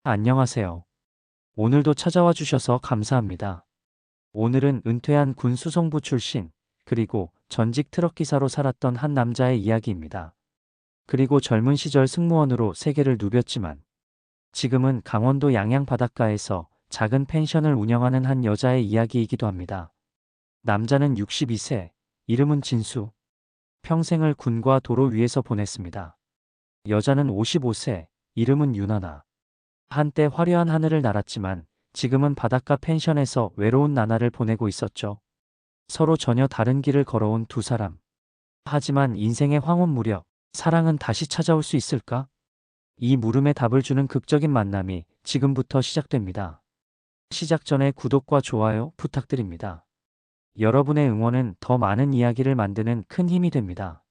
안녕하세요. 오늘도 찾아와 주셔서 감사합니다. 오늘은 은퇴한 군 수송부 출신, 그리고 전직 트럭 기사로 살았던 한 남자의 이야기입니다. 그리고 젊은 시절 승무원으로 세계를 누볐지만 지금은 강원도 양양 바닷가에서 작은 펜션을 운영하는 한 여자의 이야기이기도 합니다. 남자는 62세, 이름은 진수. 평생을 군과 도로 위에서 보냈습니다. 여자는 55세, 이름은 유나나. 한때 화려한 하늘을 날았지만 지금은 바닷가 펜션에서 외로운 나날을 보내고 있었죠. 서로 전혀 다른 길을 걸어온 두 사람. 하지만 인생의 황혼 무렵, 사랑은 다시 찾아올 수 있을까? 이 물음에 답을 주는 극적인 만남이 지금부터 시작됩니다. 시작 전에 구독과 좋아요 부탁드립니다. 여러분의 응원은 더 많은 이야기를 만드는 큰 힘이 됩니다.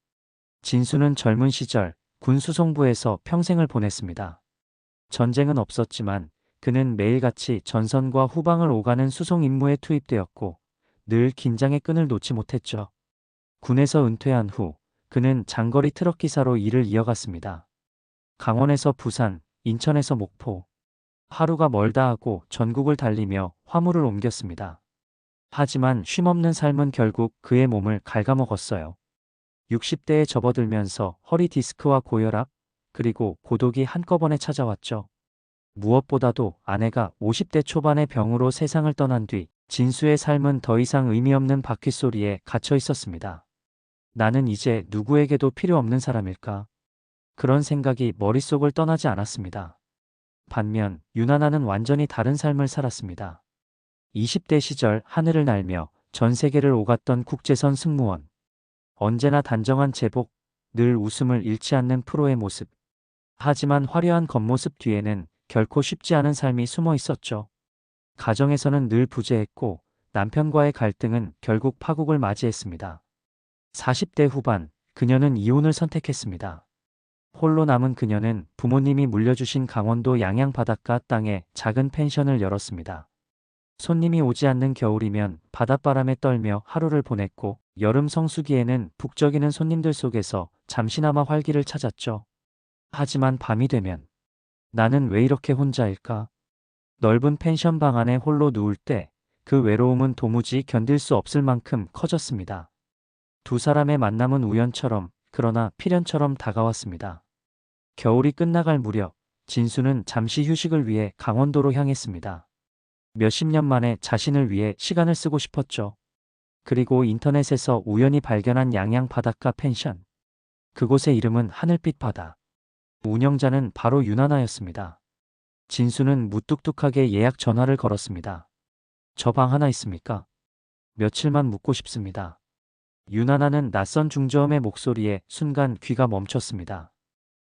진수는 젊은 시절 군 수송부에서 평생을 보냈습니다. 전쟁은 없었지만 그는 매일같이 전선과 후방을 오가는 수송 임무에 투입되었고 늘 긴장의 끈을 놓지 못했죠. 군에서 은퇴한 후 그는 장거리 트럭 기사로 일을 이어갔습니다. 강원에서 부산, 인천에서 목포. 하루가 멀다 하고 전국을 달리며 화물을 옮겼습니다. 하지만 쉼없는 삶은 결국 그의 몸을 갉아먹었어요. 60대에 접어들면서 허리 디스크와 고혈압, 그리고 고독이 한꺼번에 찾아왔죠. 무엇보다도 아내가 50대 초반의 병으로 세상을 떠난 뒤 진수의 삶은 더 이상 의미 없는 바퀴소리에 갇혀 있었습니다. 나는 이제 누구에게도 필요 없는 사람일까? 그런 생각이 머릿속을 떠나지 않았습니다. 반면 유나나는 완전히 다른 삶을 살았습니다. 20대 시절 하늘을 날며 전 세계를 오갔던 국제선 승무원. 언제나 단정한 제복, 늘 웃음을 잃지 않는 프로의 모습. 하지만 화려한 겉모습 뒤에는 결코 쉽지 않은 삶이 숨어 있었죠. 가정에서는 늘 부재했고 남편과의 갈등은 결국 파국을 맞이했습니다. 40대 후반, 그녀는 이혼을 선택했습니다. 홀로 남은 그녀는 부모님이 물려주신 강원도 양양 바닷가 땅에 작은 펜션을 열었습니다. 손님이 오지 않는 겨울이면 바닷바람에 떨며 하루를 보냈고 여름 성수기에는 북적이는 손님들 속에서 잠시나마 활기를 찾았죠. 하지만 밤이 되면 나는 왜 이렇게 혼자일까? 넓은 펜션 방 안에 홀로 누울 때 그 외로움은 도무지 견딜 수 없을 만큼 커졌습니다. 두 사람의 만남은 우연처럼 그러나 필연처럼 다가왔습니다. 겨울이 끝나갈 무렵 진수는 잠시 휴식을 위해 강원도로 향했습니다. 몇십 년 만에 자신을 위해 시간을 쓰고 싶었죠. 그리고 인터넷에서 우연히 발견한 양양 바닷가 펜션. 그곳의 이름은 하늘빛 바다. 운영자는 바로 유나나였습니다. 진수는 무뚝뚝하게 예약 전화를 걸었습니다. 저 방 하나 있습니까? 며칠만 묵고 싶습니다. 유나나는 낯선 중저음의 목소리에 순간 귀가 멈췄습니다.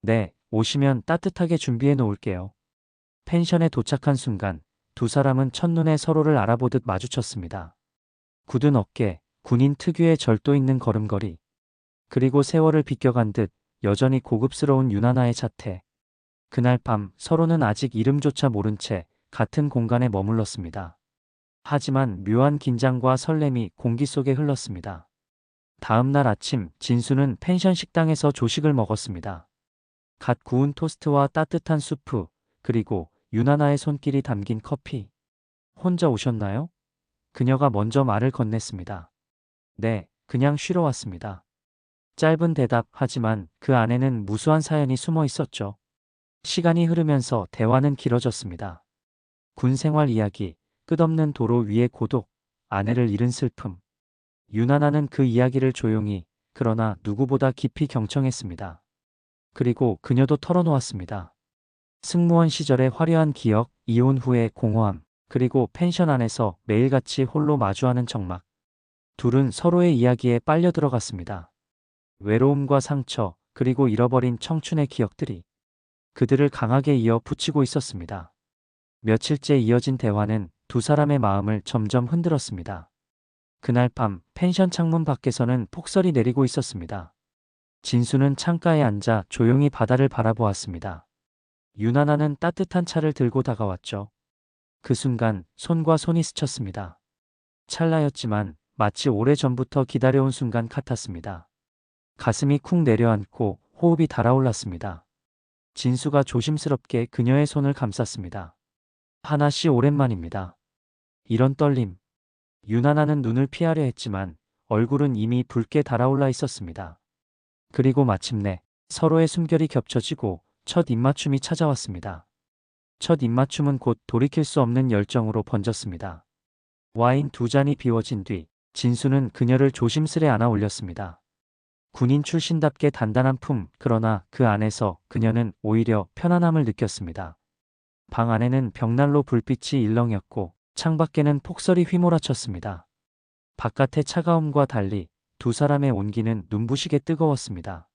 네, 오시면 따뜻하게 준비해 놓을게요. 펜션에 도착한 순간 두 사람은 첫눈에 서로를 알아보듯 마주쳤습니다. 굳은 어깨, 군인 특유의 절도 있는 걸음걸이, 그리고 세월을 비껴간 듯 여전히 고급스러운 유나나의 자태. 그날 밤 서로는 아직 이름조차 모른 채 같은 공간에 머물렀습니다. 하지만 묘한 긴장과 설렘이 공기 속에 흘렀습니다. 다음 날 아침 진수는 펜션 식당에서 조식을 먹었습니다. 갓 구운 토스트와 따뜻한 수프, 그리고 유나나의 손길이 담긴 커피. 혼자 오셨나요? 그녀가 먼저 말을 건넸습니다. 네, 그냥 쉬러 왔습니다. 짧은 대답 하지만 그 안에는 무수한 사연이 숨어 있었죠. 시간이 흐르면서 대화는 길어졌습니다. 군 생활 이야기, 끝없는 도로 위의 고독, 아내를 잃은 슬픔. 유나나는 그 이야기를 조용히, 그러나 누구보다 깊이 경청했습니다. 그리고 그녀도 털어놓았습니다. 승무원 시절의 화려한 기억, 이혼 후의 공허함, 그리고 펜션 안에서 매일같이 홀로 마주하는 적막. 둘은 서로의 이야기에 빨려 들어갔습니다. 외로움과 상처, 그리고 잃어버린 청춘의 기억들이 그들을 강하게 이어 붙이고 있었습니다. 며칠째 이어진 대화는 두 사람의 마음을 점점 흔들었습니다. 그날 밤 펜션 창문 밖에서는 폭설이 내리고 있었습니다. 진수는 창가에 앉아 조용히 바다를 바라보았습니다. 유나나는 따뜻한 차를 들고 다가왔죠. 그 순간 손과 손이 스쳤습니다. 찰나였지만 마치 오래전부터 기다려온 순간 같았습니다. 가슴이 쿵 내려앉고 호흡이 달아올랐습니다. 진수가 조심스럽게 그녀의 손을 감쌌습니다. 하나 씨 오랜만입니다. 이런 떨림. 유나나는 눈을 피하려 했지만 얼굴은 이미 붉게 달아올라 있었습니다. 그리고 마침내 서로의 숨결이 겹쳐지고 첫 입맞춤이 찾아왔습니다. 첫 입맞춤은 곧 돌이킬 수 없는 열정으로 번졌습니다. 와인 두 잔이 비워진 뒤 진수는 그녀를 조심스레 안아 올렸습니다. 군인 출신답게 단단한 품, 그러나 그 안에서 그녀는 오히려 편안함을 느꼈습니다. 방 안에는 벽난로 불빛이 일렁였고 창밖에는 폭설이 휘몰아쳤습니다. 바깥의 차가움과 달리 두 사람의 온기는 눈부시게 뜨거웠습니다.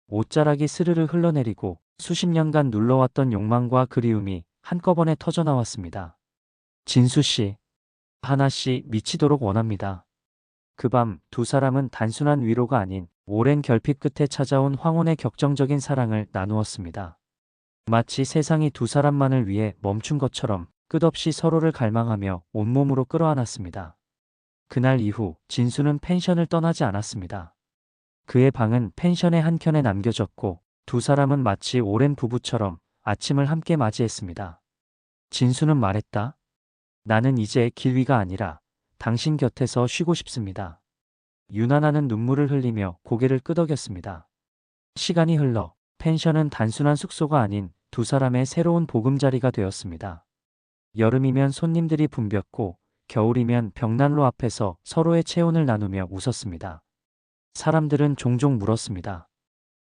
옷자락이 스르르 흘러내리고 수십 년간 눌러왔던 욕망과 그리움이 한꺼번에 터져나왔습니다. 진수 씨, 하나 씨 미치도록 원합니다. 그 밤 두 사람은 단순한 위로가 아닌 오랜 결핍 끝에 찾아온 황혼의 격정적인 사랑을 나누었습니다. 마치 세상이 두 사람만을 위해 멈춘 것처럼 끝없이 서로를 갈망하며 온몸으로 끌어안았습니다. 그날 이후 진수는 펜션을 떠나지 않았습니다. 그의 방은 펜션의 한켠에 남겨졌고 두 사람은 마치 오랜 부부처럼 아침을 함께 맞이했습니다. 진수는 말했다. 나는 이제 길 위가 아니라 당신 곁에서 쉬고 싶습니다. 유나나는 눈물을 흘리며 고개를 끄덕였습니다. 시간이 흘러 펜션은 단순한 숙소가 아닌 두 사람의 새로운 보금자리가 되었습니다. 여름이면 손님들이 붐볐고 겨울이면 벽난로 앞에서 서로의 체온을 나누며 웃었습니다. 사람들은 종종 물었습니다.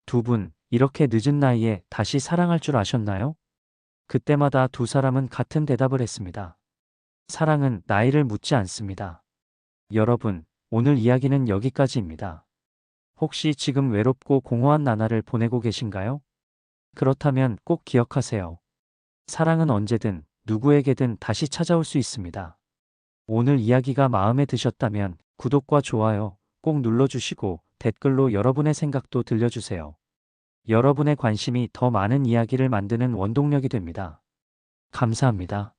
두 분, 이렇게 늦은 나이에 다시 사랑할 줄 아셨나요? 그때마다 두 사람은 같은 대답을 했습니다. 사랑은 나이를 묻지 않습니다. 여러분, 오늘 이야기는 여기까지입니다. 혹시 지금 외롭고 공허한 나날을 보내고 계신가요? 그렇다면 꼭 기억하세요. 사랑은 언제든 누구에게든 다시 찾아올 수 있습니다. 오늘 이야기가 마음에 드셨다면 구독과 좋아요 꼭 눌러주시고 댓글로 여러분의 생각도 들려주세요. 여러분의 관심이 더 많은 이야기를 만드는 원동력이 됩니다. 감사합니다.